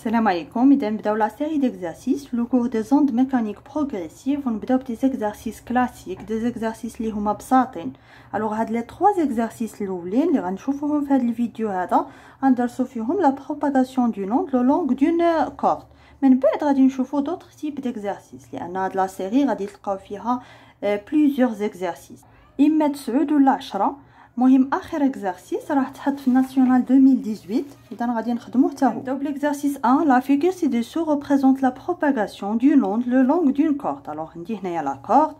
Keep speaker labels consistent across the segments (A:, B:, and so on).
A: Salam alaikum, idem nbdaw la série d'exercices, le cours des ondes mécaniques progressives, on nbdaw des exercices classiques, des exercices li huma bsatin. Alors هاد les trois exercices الاولين اللي غنشوفوهم في هاد الفيديو هذا غندرسو فيهم la propagation d'une onde le long d'une corde. من بعد غادي نشوفو d'autres types d'exercices لان هاد la série غادي تلقاو فيها plusieurs exercices. اما 9 ولا 10. مهم اخر اكزرسيس راه تحط في ناسيونال 2018 اذا غادي نخدموه حتى هو. نبداو بالاكزرسيس 1. لا فيغور سي ديسو représente la propagation d'une onde le long d'une corde. alors عندي هنايا لا كورد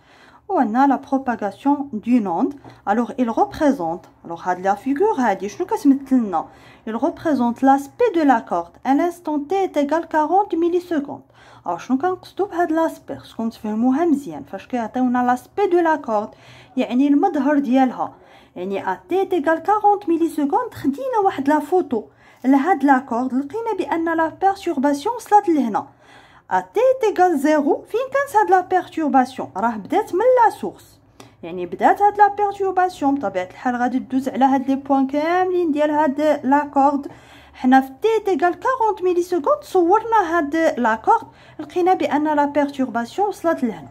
A: وعندنا لا propagation d'une onde. alors il représente alors هاد لا فيغور هادي شنو كتمثل لنا؟ il représente l'aspect de la corde à l'instant t est égal 40 millisecondes. alors شنو كنقصدو بهاد لاسبي؟ خصكم تفهموها مزيان. فاش كيعطيونا لاسبي دو لا كورد يعني المظهر ديالها، يعني ا تي تيغال 40 مليسكوند. خدينا واحد لا فوتو لهاد لا كورد لقينا بان لا بيرتورباسيون وصلت لهنا. ا تي تيغال 0 فين كانت هاد لا بيرتورباسيون؟ راه بدات من لا سورس، يعني بدات هاد لا بيرتورباسيون بطبيعه الحال غادي تدوز على هاد لي بوين كاملين ديال هاد لا كورد. حنا في تي تيغال 40 مليسكوند صورنا هاد لا كورد لقينا بان لا بيرتورباسيون وصلت لهنا.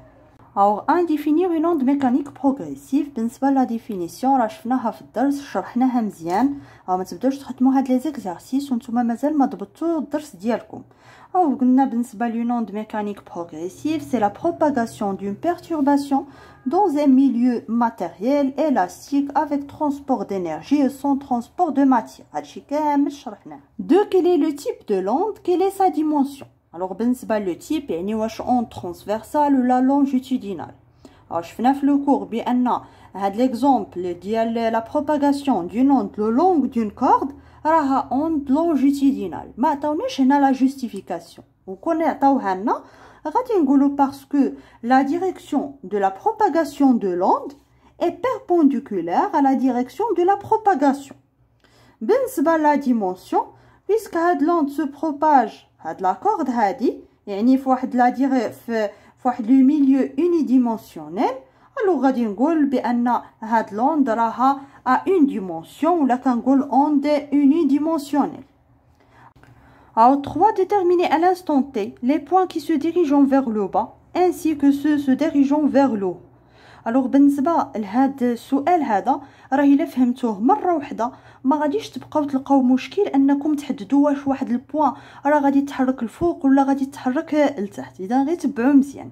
A: Alors, un définir une onde mécanique progressive. بالنسبة لا ديفينيسيون راه شفناها في الدرس شرحناها مزيان. او ما تبداوش تخدموا هاد لي زيكزارسيس وانتم مازال ما ضبطتوا الدرس ديالكم. او قلنا بالنسبة لune onde mécanique progressive c'est la propagation d'une perturbation dans un milieu matériel élastique avec transport d'énergie et sans transport de matière. هادشي كامل شرحناه. De quel est le type de l'onde, quelle est sa dimension? alors بالنسبه لو تيب يعني واش اون ترانسفيرسال ولا لونجيتودينال. شفنا في لو كور بان هاد ليكزامبل ديال لا بروباغاسيون دون اوند لو لونغ دون كورد راها اوند لونجيتودينال. ما عطاوناش هنا لا جوستيفيكاسيون، وكون عطاوها لنا غادي نقولوا باسكو لا ديريكسيون دو لا بروباغاسيون دو لوند est perpendiculaire à la direction de la propagation. بالنسبه لا ديمونسيون puisque هاد لوند se propage هاد لا كورد هادي يعني في واحد لا في واحد لو ميليو اونيديمونسيونيل. الو غادي نقول بان هاد لوند راها ا اون ديمونسيون ولا كنقول اوند اونيديمونسيونيل. Alors 3. Déterminer à l'instant t les points qui se dirigent vers le bas ainsi que ceux se dirigeant vers le haut. alors بالنسبه لهاد السؤال هذا راه الا فهمتوه مره واحده ما غاديش تبقاو تلقاو مشكل انكم تحددوا واش واحد البوين راه غادي يتحرك الفوق ولا غادي يتحرك لتحت. اذا غير تبعوا مزيان.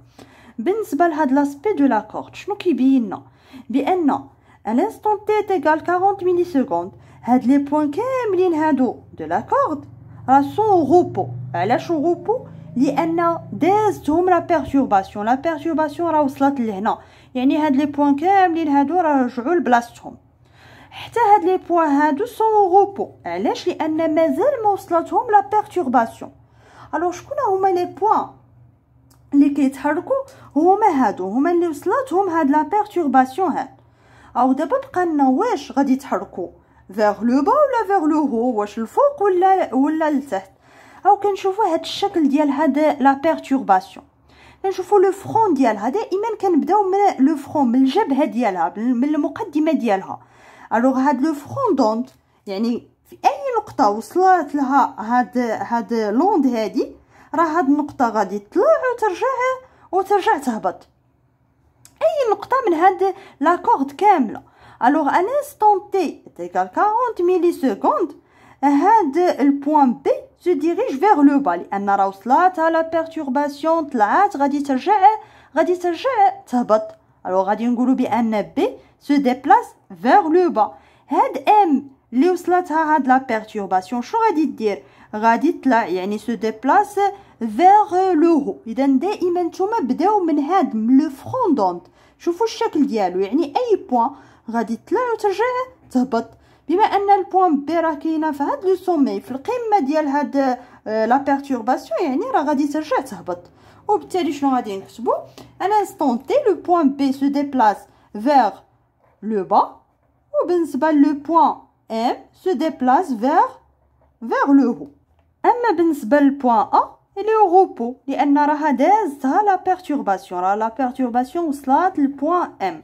A: بالنسبه لهاد لاسبي دو لا كورد شنو كيبين لنا؟ بان الانستون تي ايغال 40 ملي سكوند. هاد لي بوين كاملين هادو دو لا كورد راه سون روبو. علاش روبو؟ لان دازتهم لا بيرتورباسيون. لا بيرتورباسيون راه وصلت لهنا، يعني هاد لي بوين كاملين هادو راه رجعوا لبلاصتهم. حتى هاد لي بوين هادو سون روبو. علاش؟ لان مازال ما وصلتهم لا بيرتورباسيون. الوغ شكون هما لي بوين اللي كيتحركوا؟ هما هادو، هما اللي وصلتهم هاد لا بيرتورباسيون هاد. او دابا بقى لنا واش غادي يتحركوا vers le bas ولا vers le haut، واش الفوق ولا لتحت. او كنشوفوا هاد الشكل ديال هاد لا بيرتورباسيون، كنشوفوا لو فرون ديالها. دائما كنبداو من لو فرون، من الجبهه ديالها، من المقدمه ديالها. الوغ هاد لو فرون دوند يعني في اي نقطه وصلت لها هاد لوند هادي راه هاد النقطه غادي تطلع وترجع تهبط. اي نقطه من هاد لا كورد كامله. الوغ ان انستون تي ايغال 40 ملي سكوند هاد البوين بي se dirige vers le bas لان راه وصلاتها لا بيرتورباسيون طلعات غادي ترجع تهبط. الوغ غادي نقولوا بان بي se déplace vers le bas. هاد ام اللي وصلتها هاد لا بيرتورباسيون شنو غادي دير؟ غادي تطلع يعني se déplace vers le haut. اذا دائما نتوما بداو من هاد لو فرون دوند. شوفوا الشكل ديالو، يعني اي بوين غادي تطلع وترجع تهبط. بما ان البوين بي راه كاينه في هاد لو سومي في القمه ديال هاد لا بيرتورباسيون، يعني راه غادي ترجع تهبط. وبالتالي شنو غادي نكتبوا؟ ان انستون تي لو بوين بي سو ديبلاس فيغ لو با، وبالنسبه لو بوين ام سو ديبلاس فيغ لو هو. اما بالنسبه للبوين ا اللي هو روبو لان راها دازتها لا بيرتورباسيون، راه لا بيرتورباسيون وصلات للبوين ام.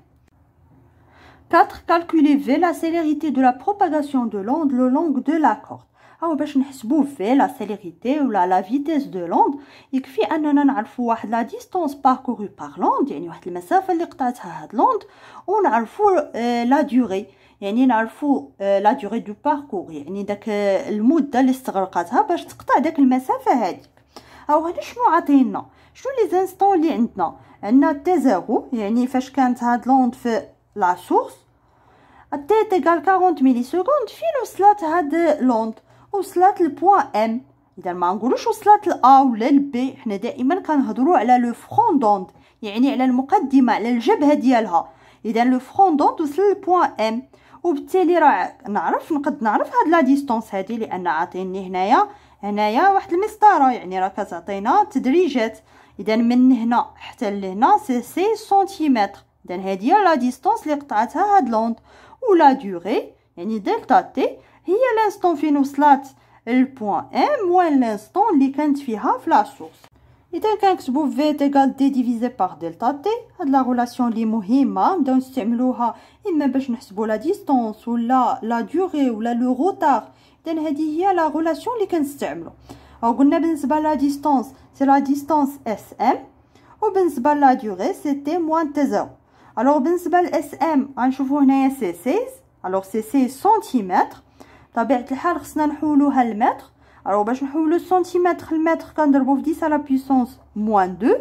A: 4. Calculer V la célérité de la propagation de l'onde le long de la corde. او باش نحسبوا في لا سيليريتي ولا لا فيتيس دو لوند يكفي اننا نعرفوا واحد لا ديستانس باركورو بار لوند، يعني واحد المسافه اللي قطعتها هاد لوند، ونعرفوا لا دوري، يعني نعرفوا لا دوري دو باركور، يعني داك المده اللي استغرقتها باش تقطع داك المسافه هذيك. او هنا شنو عطينا، شنو لي زانستون اللي عندنا تي زيرو، يعني فاش كانت هاد لوند في لا سورس تي تيغال 40 ملي سكوند، فين وصلت هاد لوند؟ وصلت للبوان ام. اذا ما نقولوش وصلت لا ولا البي، حنا دائما كنهضروا على لو فرون دوند، يعني على المقدمه، على الجبهه ديالها. اذا لو فرون دوند وصل للبوان ام، وبالتالي راه نقد نعرف هاد لا ديستانس هادي، لان عاطيني هنايا واحد المسطره، يعني راه كتعطينا تدريجات. اذا من هنا حتى لهنا سي سنتيمتر، اذا هذه هي لا ديستانس اللي قطعتها هاد لوند. ولا دوري يعني دلتا تي هي لانستون فين وصلت البوان ام موان لانستون اللي كانت فيها في لا سورس. اذا كنكتبوا في تيغال دي ديفيزي بار دلتا تي، هاد لا ريلاسيون اللي مهمه نبداو نستعملوها اما باش نحسبوا لا ديستانس ولا لا دوري ولا لو روتار. اذا هذه هي لا ريلاسيون اللي كنستعملوا. او قلنا بالنسبه لا ديستانس سي لا ديستانس اس ام، وبالنسبه لا دوري سي تي موان تي زيرو. الوغ بالنسبه لاس ام غنشوفوا هنايا سي 16، الوغ سي سنتيمتر. طبيعه الحال خصنا نحولوها لمتر. الوغ باش نحولو السنتيمتر لمتر كنضربو في 10 على بويسونس موان 2.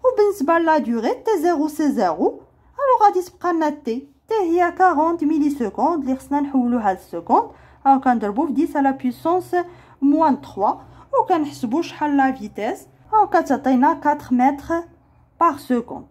A: وبالنسبه لا دوري تي زيرو سي زيرو، الوغ غادي تبقى لنا تي هي 40 ملي سكوند اللي خصنا نحولوها للسكوند. الوغ كنضربو في 10 على بويسونس موان 3، وكنحسبوا شحال لا فيتيس، كتعطينا 4 متر بار سكوند.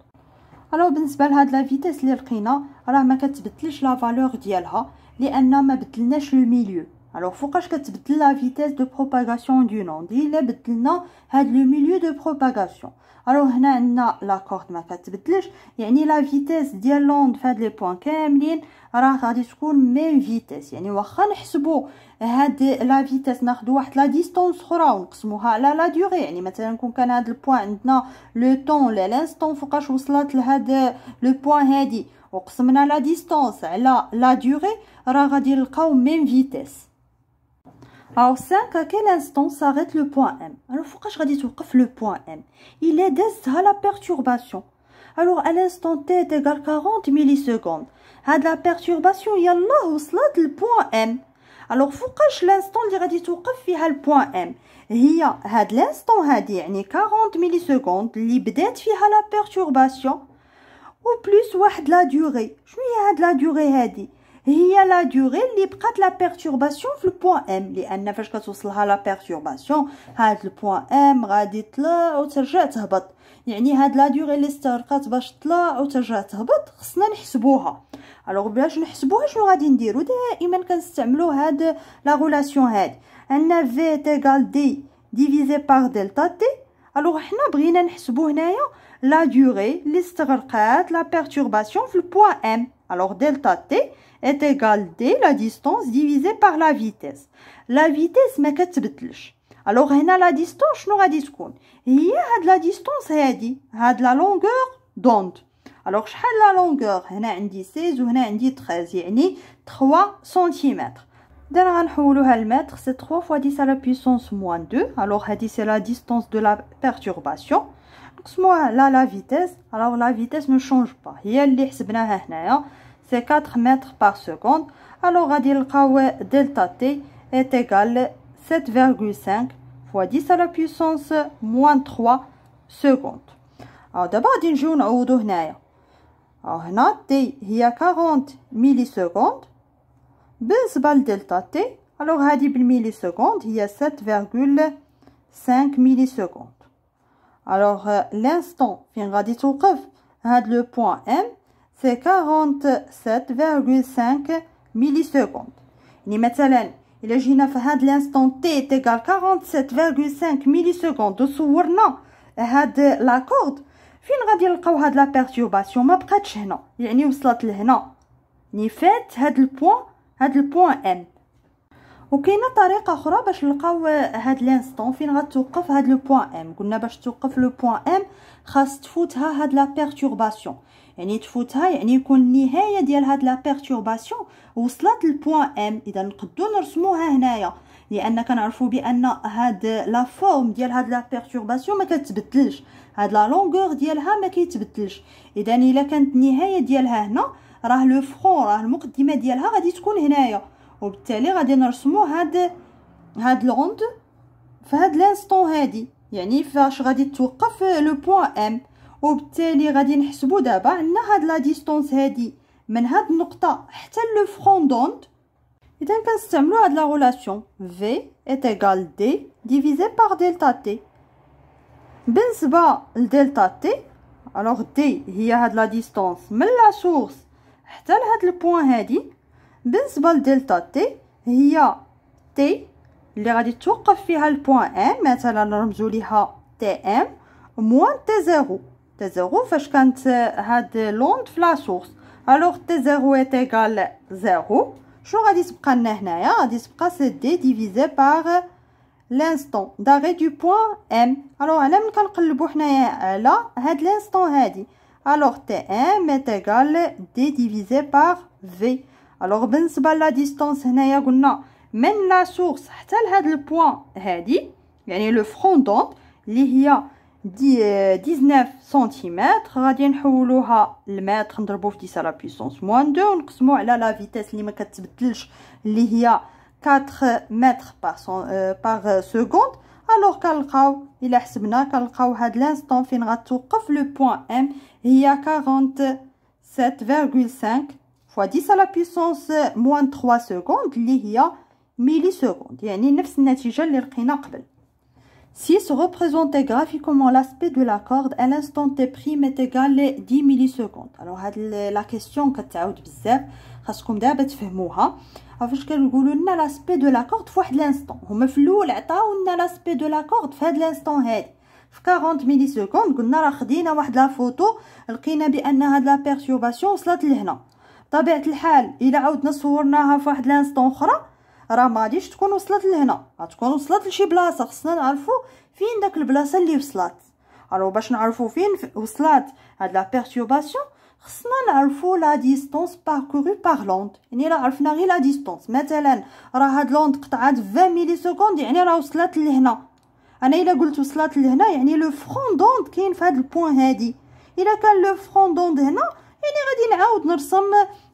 A: الوغ بالنسبه لهاد لا فيتيس اللي لقينا راه ما كتبدلش لا فالور ديالها، لان ما بدلناش الميليو. الوغ فوقاش كتبدل لا فيتيس دو بروباغاسيون دو لوند؟ الا بدلنا هاد لو ميليو دو بروباغاسيون. الوغ هنا عندنا لا كورد ما كتبدلش، يعني لا فيتيس ديال لوند فهاد لي بوين كاملين راه غادي تكون ميم فيتيس. يعني واخا نحسبوا هاد لا فيتيس ناخذ واحد لا ديستانس اخرى ونقسموها على لا دوري، يعني مثلا كون كان هاد البوين عندنا لو طون لا لانستون فوقاش وصلت لهاد لو بوين هادي، وقسمنا لا ديستانس على لا دوري، راه غادي نلقاو ميم فيتيس. Alors 5 à quel instant s'arrête le point M? Alors فوقاش غادي توقف le point M؟ Il est دازتها la perturbation. Alors à l'instant t est égal 40 millisecondes. هاد la perturbation يلاه وصلت للبوان M. Alors فوقاش l'instant اللي غادي توقف فيها البوان M؟ هي هاد l'instant هادي، يعني 40 millisecondes اللي بدات فيها la perturbation، و بلس واحد لا دوري. شنو هي هاد لا دوري هادي؟ هي لا دوري اللي بقات لا بيرتورباسيون في البوان ام، لان فاش كتوصلها لا بيرتورباسيون هاد البوان ام غادي تطلع وترجع تهبط، يعني هاد لا دوري اللي استغرقات باش تطلع وترجع تهبط خصنا نحسبوها. الوغ باش نحسبوها شنو غادي نديرو؟ دائما كنستعملو هاد لا ريلاسيون هادي، عندنا في تيغال دي ديفيزي بار دلتا تي. الوغ حنا بغينا نحسبو هنايا لا دوري اللي استغرقات لا بيرتورباسيون في البوان ام. الوغ دلتا تي est égal d la distance divisée par la vitesse. La vitesse ما كتبدلش. alors هنا la distance شنو غادي تكون؟ هي هاد la distance هادي، هاد la longueur d'onde. alors شحال la longueur؟ هنا عندي 16 وهنا عندي 13، يعني 3 سنتيمتر. إذا غنحولوها لمتر، سي 3 fois 10 à la puissance moins 2. alors هادي سي la distance de la perturbation. نقسموها على la vitesse. alors la vitesse ne change pas، هي اللي حسبناها هنايا c'est 4 mètres par seconde. alors غادي نلقاو delta t est égal 7,5 fois 10 à la puissance moins 3 secondes. دابا غادي نجيو نعوضو هنايا. هنا t هي 40 ملي سكوند بالنسبه لدلتا t. alors هادي بالملي سكوند هي 7,5 ملي سكوند. alors l'instant فين غادي توقف هاد لو بوين m c'est 47,5 millisecondes. يعني مثلا إلا جينا في هاد الانستون تي تيغال 47,5 millisecondes وصورنا هاد لاكورد، فين غادي نلقاو هاد لا بيرتورباسيون؟ ما بقاتش هنا، يعني وصلت لهنا، يعني فات هاد البوان ام. وكاينه طريقه اخرى باش نلقاو هاد الانستون فين غتوقف هاد لو بوان ام. قلنا باش توقف لو بوان ام خاص تفوتها هاد لا بيرتورباسيون، يعني تفوتها يعني يكون النهايه ديال هاد لا بيرتورباسيون وصلت للبوان ام. اذا نقدروا نرسموها هنايا، لان كنعرفوا بان هاد لا فورم ديال هاد لا بيرتورباسيون ما كتبدلش، هاد لا لونغور ديالها ما كيتبدلش. اذا الا كانت النهايه ديالها هنا راه لو فرون، راه المقدمه ديالها غادي تكون هنايا، وبالتالي غادي نرسموا هاد لوند في هاد لانستون هادي، يعني فاش غادي توقف لو بوين ام. وبالتالي غادي نحسبوا دابا عندنا هاد لا ديستونس هادي من هاد النقطه حتى لو فرون دوند. اذا كنستعملوا هاد لا ريلاسيون في est égal d divisé par delta t. بالنسبه لدلتا تي الوغ دي هي هاد لا ديستونس من لا سورس حتى لهاد البوين هادي. بالنسبه لدلتا تي هي تي اللي غادي توقف فيها البوين ان، مثلا نرمزوا ليها تي ام موان تي زيرو. تي زيرو فاش كانت هاد لوند في لا سورس، الوغ تي زيرو ايت ايغال زيرو. شنو غادي تبقى لنا هنايا؟ غادي تبقى سي دي ديفيزي باغ لانستون داغي دو بوين ام. الوغ على من كنقلبوا حنايا على هاد لانستون هادي، الوغ تي ام ايت ايغال دي ديفيزي باغ في. الوغ بالنسبه لا ديستونس هنايا قلنا من لا سورس حتى لهاد البوين هادي، يعني لو فرون دوند اللي هي 19 سنتيمتر، غادي نحولوها لمتر نضربو في 10 لا بويسونس موان 2 ونقسمو على لا فيتاس اللي ما كتبدلش اللي هي 4 متر باغ سكوند. الوغ كنلقاو الا حسبنا كنلقاو هاد لانستون فين غتوقف لو بوين ام هي 47.5 فوا 10 لا بويسونس موان 3 سكوند اللي هي ميلي سكوند، يعني نفس النتيجه اللي لقينا قبل. 6. Représenter graphiquement l'aspect de la corde à l'instant t' est égal à 10 millisecondes. Alors هاد لا كيسيون كتعاود بزاف، خاصكم دابا تفهموها. فاش كنقولوا لنا لاسبي دو لا كورد في واحد لانستون، هما في الاول عطاو لنا لاسبي دو لا كورد في هاد لانستون هادي في 40 ملي سكوند. قلنا راه خدينا واحد لا فوتو لقينا بان هاد لا بيرتورباسيون وصلت لهنا. بطبيعه الحال الا عاودنا صورناها في واحد لانستون اخرى راه ما غاديش تكون وصلت لهنا، غتكون وصلت لشي بلاصه. خصنا نعرفوا فين داك البلاصه اللي وصلت. الو باش نعرفوا فين وصلت هاد لا بيرتورباسيون خصنا نعرفوا لا ديستونس باركورو بار لوند. يعني الا عرفنا غير لا ديستونس، مثلا راه هاد لوند قطعات 20 ملي سكوند، يعني راه وصلت لهنا. انا الا قلت وصلت لهنا يعني لو فرون دوند كاين في هاد البوين هادي. الا كان لو فرون دوند هنا يعني غادي نعاود نرسم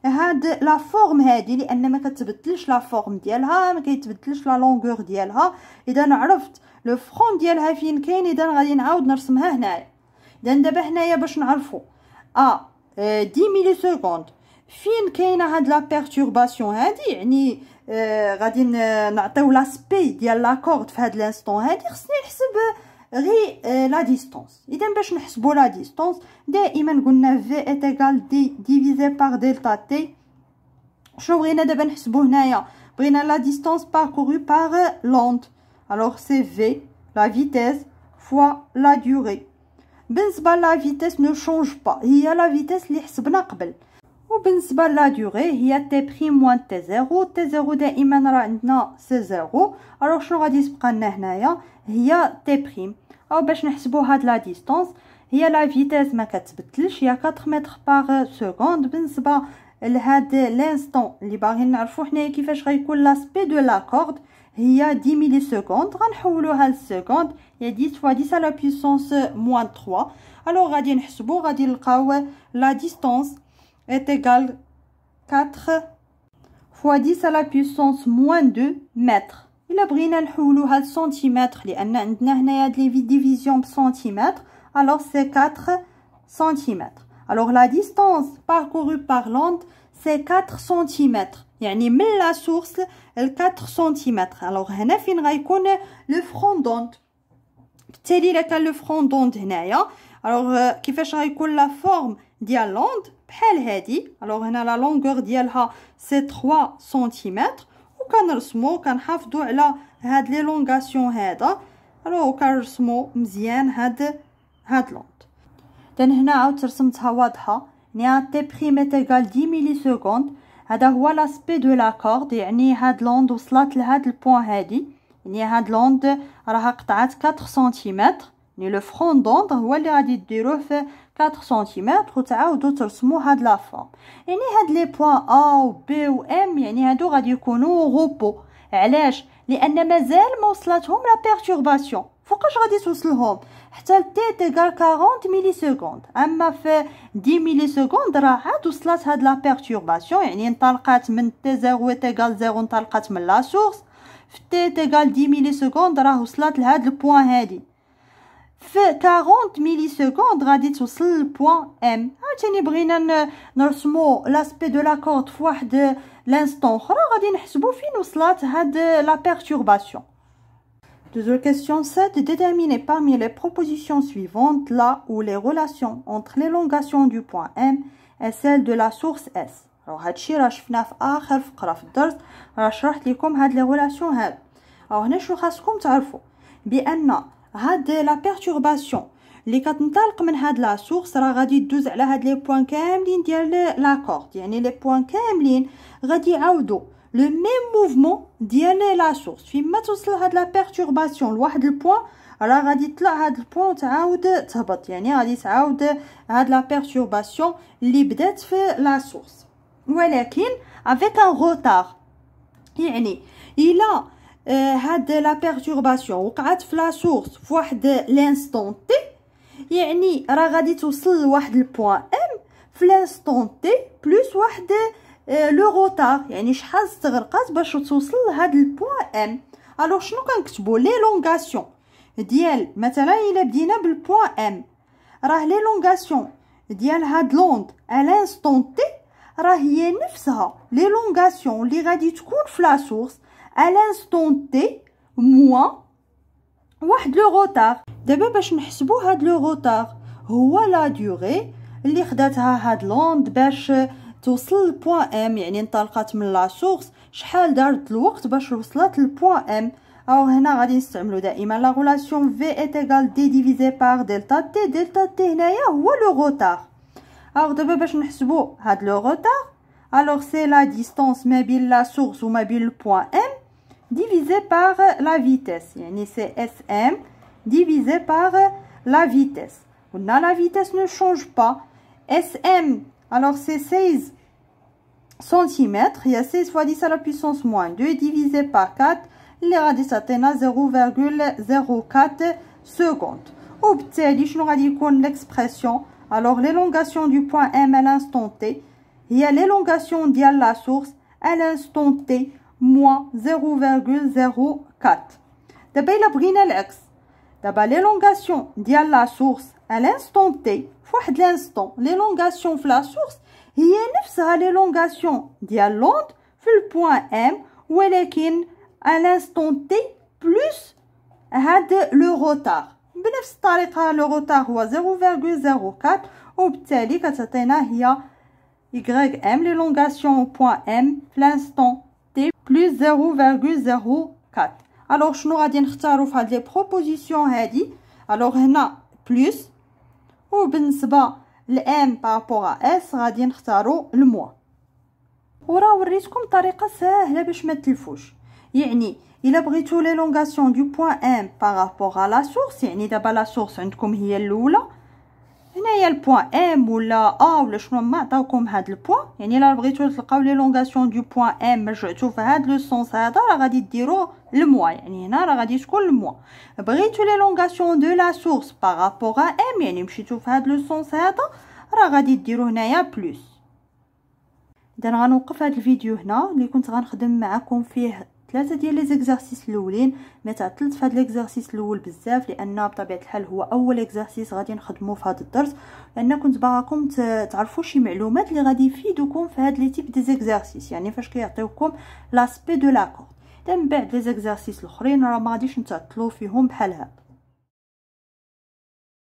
A: هاد لا فورم هادي، لان ما كتبدلش لا فورم ديالها، ما كيتبدلش لا لونغور ديالها. اذا عرفت لو فرون ديالها فين كاين اذا غادي نعاود نرسمها هنايا. اذا دابا هنايا باش نعرفوا 10 ملي سكوند فين كاينه هاد لا بيرتورباسيون هادي، يعني غادي نعطيو لاسبي ديال لا كورد في هاد لانستون هادي، خصني نحسب غير لا ديستونس. اذا باش نحسبوا لا ديستونس دائما قلنا في ايت ايغال دي ديفيزي باغ دلتا تي. شنو بغينا دابا نحسبوا هنايا؟ بغينا لا ديستونس باركورو باغ لوند، الوغ سي في لا فيتيس فوا لا دوري. بالنسبه لا فيتيس نو شونج با، هي لا فيتيس اللي حسبنا قبل. وبالنسبه لا دوري هي تي بريم موان تي زيرو. تي زيرو دائما راه عندنا سي زيرو، الوغ شنو غادي تبقى لنا هنايا؟ هي تي بريم. او باش نحسبوا هاد لا ديستونس هي لا فيتيس ما كتبدلش، هي 4 متر باغ سكوند. بالنسبه لهاد لانستون اللي باغيين نعرفوا حنايا كيفاش غيكون لاسبي دو لا كورد هي 10 ملي سكوند، غنحولوها للسكوند هي 10 فوا 10 لا بويسونس موان 3. الوغ غادي نحسبوا غادي نلقاو لا ديستونس est égal 4 fois 10 à la puissance moins 2 mètres. إلا بغينا نحولوها لسنتيمتر لأن عندنا هنايا هاد لي ديفيزيون بسنتيمتر، alors c'est 4 cm. alors la distance parcourue par l'onde c'est 4 cm، يعني من لا سورس ل 4 cm. alors هنا فين غيكون لو فرون دوند. بالتالي الا كان لو فرون دوند هنايا alors كيفاش غيكون لا فورم ديال لوند بحال هادي. الوغ هنا لا لونغور ديالها سي 3 سنتيمتر، وكنرسمو كنحافظوا على هاد لي لونغاسيون هذا. الوغ كنرسمو مزيان هاد لوند. اذا هنا عاود رسمتها واضحه، يعني تي بريم ايغال 10 ملي سكوند. هذا هو لاسبي دو لا كورد، يعني هاد لوند وصلت لهاد البوين هادي، يعني هاد لوند راها قطعات 4 سنتيمتر، يعني لو فرون دوند هو اللي غادي ديروه في 4 سنتيمتر وتعاودوا ترسموا هاد لا فورم. يعني هاد لي بوين ا و بي و ام يعني هادو غادي يكونوا غوبو. علاش؟ لان مازال ما وصلتهم لا بيرتورباسيون. فوقاش غادي توصلهم؟ حتى تي تيغال 40 ملي سكوند. اما في 10 ملي سكوند راه عاد وصلت هاد لا بيرتورباسيون، يعني انطلقات من تي 0 تيغال 0 انطلقات من لا سورس. في تي تيغال 10 ملي سكوند راه وصلت لهاد البوين هادي. في 40 ملي سكوند غادي توصل للبوين ام. عاوتاني بغينا نرسمو لاسبي دو لا كورد في واحد لانستون اخرى، غادي نحسبو فين وصلت هاد لا بيرتورباسيون. Deuxième question 7. Déterminer parmi les propositions suivantes là où les relations entre l'élongation du point M et celle de la source S. Alors هادشي راه شفناه في اخر فقره في الدرس، راه شرحت لكم هاد لي ريلاسيون هاد. هنا شنو خاصكم تعرفوا؟ بان هاد لا بيرتورباسيون اللي كتنطلق من هاد لا سورس راه غادي تدوز على هاد لي بوين كاملين ديال لا كورد، يعني لي بوين كاملين غادي يعاودوا لو ميم موفمون ديال لا سورس. فيما توصل هاد لا بيرتورباسيون لواحد البوين راه غادي تطلع هاد البوين وتعاود تهبط، يعني غادي تعاود هاد لا بيرتورباسيون اللي بدات في لا سورس، ولكن افيك ان روتار. يعني الا هاد لا بيرتورباسيون وقعت في لا سورس في واحد لانستون تي، يعني راه غادي توصل لواحد البوين ام في لانستون تي بلس واحد لو روتار، يعني شحال استغرقات باش توصل لهاد البوين ام. الوغ شنو كنكتبوا؟ لي لونغاسيون ديال مثلا الا بدينا بالبوين ام، راه لي لونغاسيون ديال هاد لوند ا لانستون تي راه هي نفسها لي لونغاسيون اللي غادي تكون في لا سورس ا لانستون تي موان واحد لو روتار. دابا باش نحسبوا هاد لو روتار هو لا دوغي اللي خداتها هاد لوند باش توصل للبوين ام، يعني انطلقت من لا سورس شحال دارت الوقت باش وصلت للبوين ام. او هنا غادي نستعملوا دائما لا ريلاسيون في ايت ايغال دي ديفيزي بار دلتا تي. دلتا تي هنايا هو لو روتار. او دابا باش نحسبوا هاد لو روتار، الوغ سي لا ديستانس ما بين لا سورس وما بين البوين ام divisé par la vitesse, يعني c'est SM divisé par la vitesse. On a la vitesse ne change pas. SM, alors c'est 16 cm, il y a 16 fois 10 à la puissance moins 2 divisé par 4, اللي غادي تعطينا 0,04 secondes. وبالتالي شنو غادي يكون l'expression؟ alors l'élongation du point M à l'instant T هي l'élongation ديال la source à l'instant T moins 0,04. دابا الا بغينا العكس، دابا ليلونغاسيون ديال لا سورس à l'instant T فواحد لانستون، ليلونغاسيون في لا سورس هي نفسها ليلونغاسيون ديال لوند في البوين ام، ولكن à l'instant T بلس هاد لو روتار. بنفس الطريقه لو روتار هو 0,04 وبالتالي كتعطينا هي y m ليلونغاسيون بوين ام في لانستون plus 0,04. alors شنو غادي نختاروا في هاد لي بروبوزيسيون هادي؟ alors هنا بلس، وبالنسبه لام بارابور ا اس غادي نختاروا الموا. وراه وريتكم طريقه سهله باش ما تلفوش. يعني الا بغيتو لي لونغاسيون دو بوين ام بارابور لا سورس، يعني دابا لا سورس عندكم هي الاولى، هنايا البوين ام ولا ا ولا شنو ما عطاوكم هاد البوين، يعني الا بغيتو تلقاو لي لونغاسيون دو بوين ام رجعتو في هاد لو سونس هذا راه غادي ديروا الموا، يعني هنا راه غادي تكون الموا. بغيتو لي لونغاسيون دو لا سورس بارابور ا ام، يعني مشيتو في هاد لو سونس هذا راه غادي ديروا هنايا بلس. اذا غنوقف هاد الفيديو هنا اللي كنت غنخدم معكم فيه 3 ديال لي زيكزارسيس الاولين. ما تعطلت في هذا ليكزارسيس الاول بزاف لان بطبيعه الحال هو اول اكزارسيس غادي نخدموه في هذا الدرس، لان كنت باغاكم تعرفوا شي معلومات اللي غادي يفيدوكم في هاد لي تيب دي زيكزارسيس، يعني فاش كيعطيوكم لاسبي دو لاكورد. من بعد لي زيكزارسيس الاخرين راه ما غاديش نتعطلوا فيهم بحال هذا.